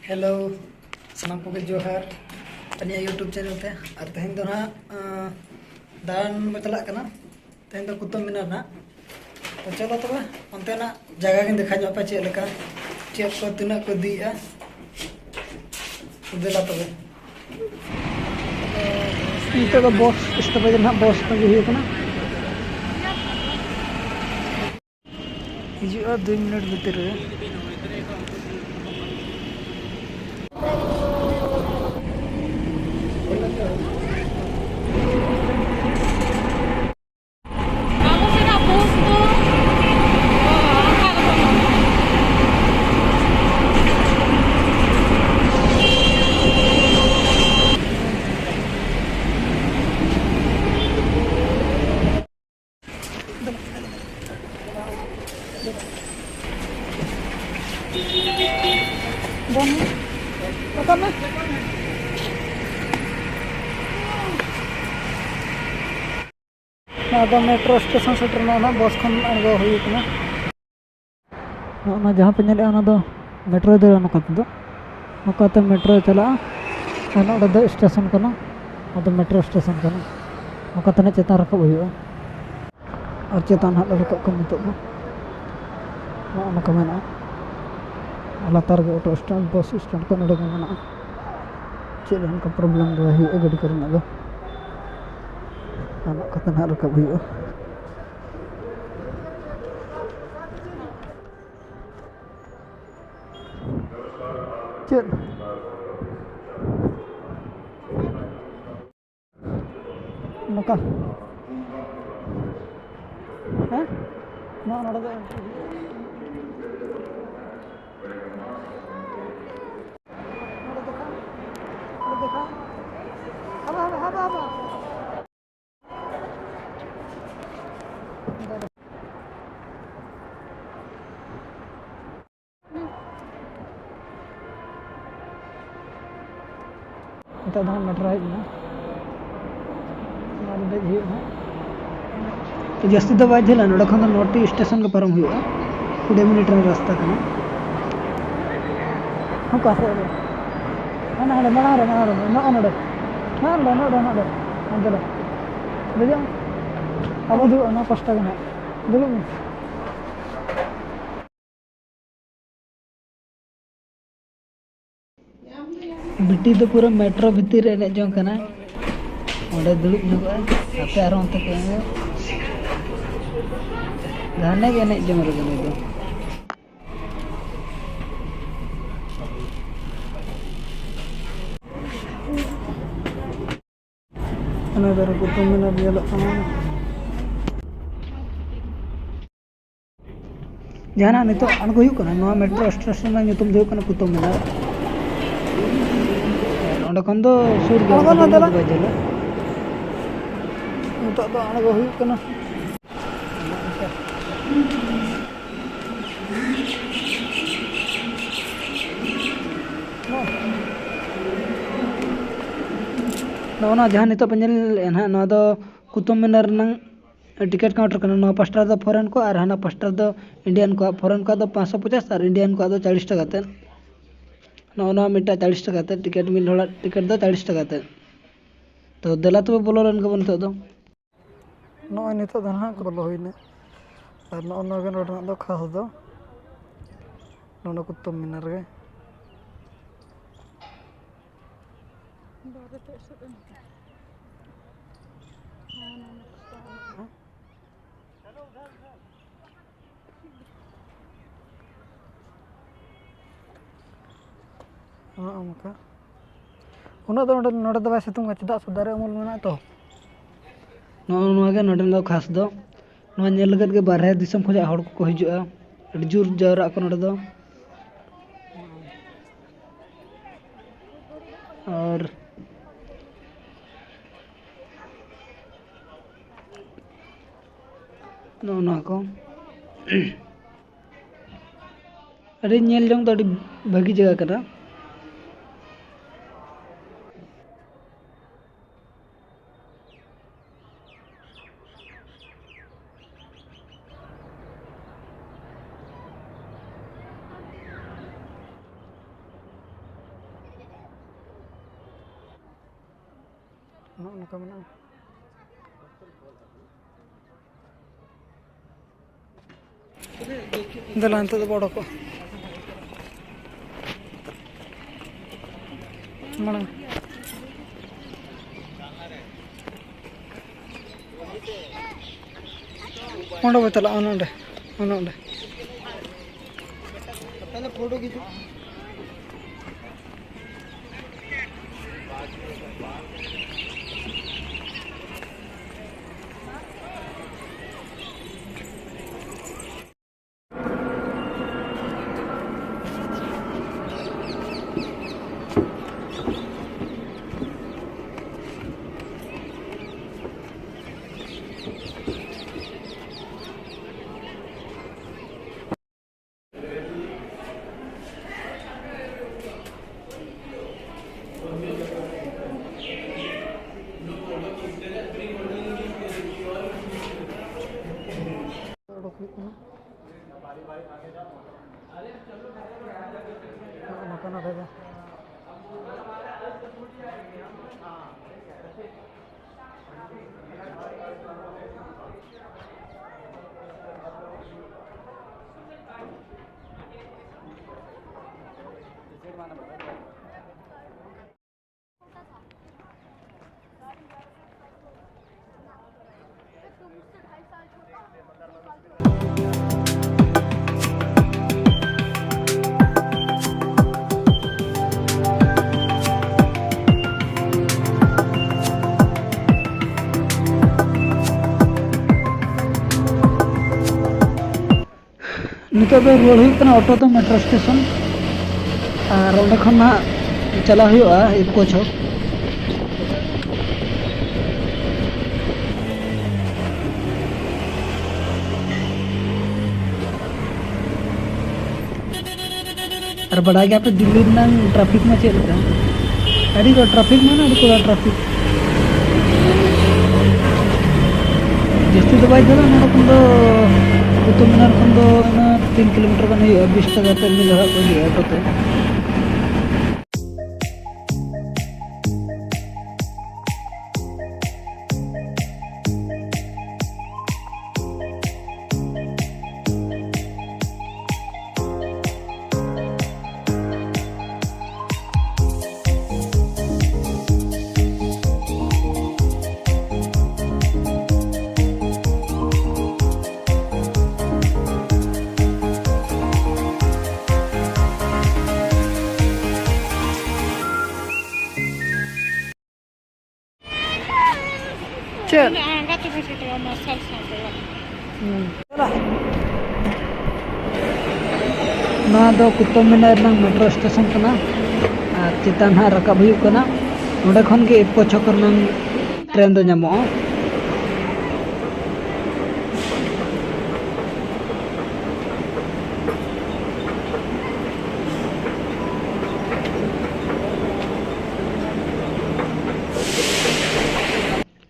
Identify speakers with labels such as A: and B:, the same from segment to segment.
A: Hello सामान को जोहार अनिया यूट्यूब चैनल ते और तेहन दो ना दान में चला करना तेहन दो कुतुब मीनार ना तो चलो तब अंते ना जगह के देखा पे चेक लेका चेक को तीना को दिया देला तब
B: itu the boss istirahat nak boss pagi itu na hijau 2 minit betul ya dan apa nih nah metro station setter na bos kan argo hui kana na jahan penyele ana do metro de ana kat do makata metro chala ana oda station kana ada metro station kana makata na cetan rakab huyu ar cetan hak rakab kan nitok do na ana kamana latar ke auto stand bus stand kan ada mana cedan ke problem do hi gadi karna do anak kata nak rakab hiyo cek maka nah ada apa kita dah metro ini हमारे देख ही है तो जस्ती तो बात है ना खन नोटी स्टेशन के परम हुआ 2 मिनट में रास्ता करना हम कैसे ना ना ना ना ना ना ना अंदर देखो अब दो ना कष्ट करना देखो बिट्टी तो पूरा मेट्रो भीतर एने जों कना ओंडे दुड़ुब नुगो आते आरो अंत के गाने के एने जों रगने दो ana dara kutum mina bialo kana jana nito anko hu kana no metro station na nyutum deu kana kutum mina onda kon do sur ga na dala bajela nito do anko hu kana ना जहाँ नितो पंजल एना ना दो कुतुब मीनार नंग ticket counter करना ना pastor दो foreign को और हाना पास्टर दो इंडियन को फॉरेन को दो 550 और इंडियन को दो 40 टका ते ना मिटा 40 टका ते टिकट मिल होला टिकट दो 40 टका ते तो दला तो बोलो रन को बनतो दो नो नितो दना को बोलो होइने और नो गन रोड दो खास दो नो कुतुब मीनार गे maka uno do noda do situng ga chida sudare amul mena to no ge noda do khas do no nyel lagat ge barhe disam khoja hor ko hijua adi jur jawra ko noda do और ना को अरे nail जों तो भागी जगह करा
A: ᱱᱚᱝᱠᱟ ᱢᱮᱱᱟᱜᱼᱟ ᱫᱮᱞᱟ ᱱᱤᱛᱚᱜ ᱫᱚ ᱵᱚᱲᱚ ᱠᱚ ᱢᱟᱲᱟᱝ ᱚᱸᱰᱮ ᱵᱚ ᱪᱟᱞᱟᱜᱼᱟ ᱚᱸᱰᱮ फोटो खींचो नितो दो रुआड़ हुई कना ऑटो तो मेट्रो स्टेशन और ओंडे खन ना चला हुआ इको छो और बड़ा गया पे दिल्ली ना ट्रैफिक में चल रहा अड़ी को ट्रैफिक में ना को ट्रैफिक जस्ती तो बाइक ना नोड को कुतुब मीनार खन दो 3 किलोमीटर का नहीं 20 टका पे मिल रहा कोई ऑटो तो चल ना दो कुतुब मीनार ना मेट्रो स्टेशन कना चितान हा रकाब हुई कना ओंडे खन के इको छकर ना ट्रेन दो ᱧᱟᱢᱚᱜᱼᱟ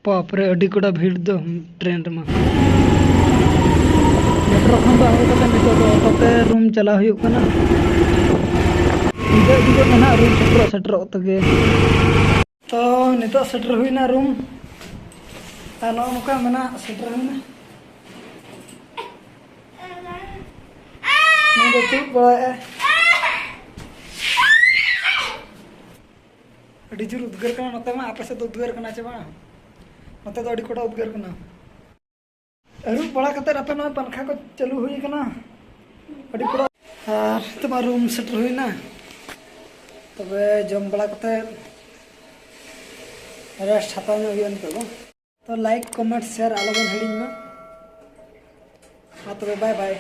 A: बाप रे अड़ी कोड़ा भीड़ दो ट्रेन रे मा मेट्रो खन दो आगे तक नितो दो ऑटो पे रूम चला हुई कना इधर दिगो ना रूम सेटर तगे तो नितो सेटर हुई ना रूम तानो नुका मना सेटर हुई ना नितो तू बॉय अड़ी जुर उद्गार कना नते मा आपे से तो उद्गार कना चे बा नते तो अड़ी कोड़ा उद्गार कना अरु बड़ा कते आपे न पंखा को चालू हुई कना अड़ी कोड़ा और तुम्हारा रूम सेटर हुई ना तबे जम बड़ा कते रेस्ट छाता में हुई तो लाइक कमेंट शेयर आलोगन हिडिंग में तबे बाय बाय।